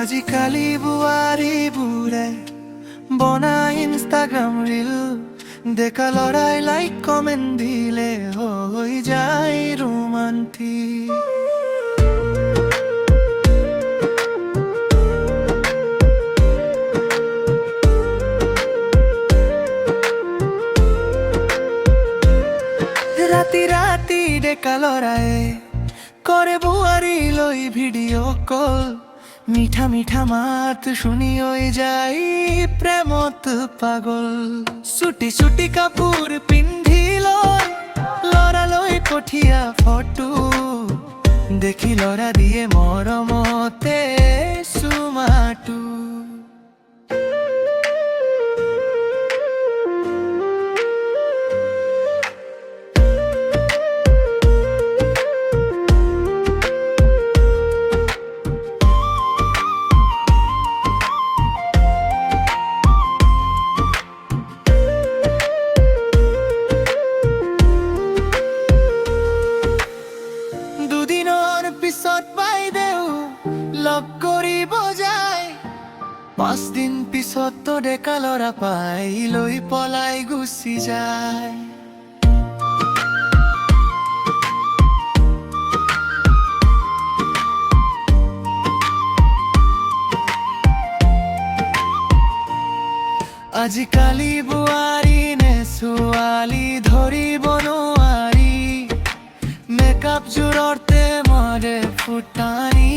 আজিকালি বোৱাৰীবোৰে বনাই Instagram reel, ডেকা ল'ৰাই লাইক কমেণ্ট দিলে হৈ যায় ৰোমান্টিক। ৰাতি ৰাতি ডেকা ল'ৰাই কৰে বোৱাৰী লৈ ভিডিঅ' কল, মিঠা মিঠা মাত শুনি হৈ যায় প্ৰেমত পাগল। চুটি চুটি কাপোৰ পিন্ধি লৈ ল'ৰালৈ পঠিয়া ফটো, দেখি ল'ৰা দিয়ে মৰমতে চুমাটো। দুদিনৰ পিছত বাইদেউ লগ কৰিব যায়, 5 দিন পিছতো ডেকা ল'ৰা পাই লৈ পলাই গুচি যায়। আজিকালি বোৱাৰী নে ছোৱালী ধৰিব নোৱাৰি, মেকআপ জোৰতে মৰে ফুটানি।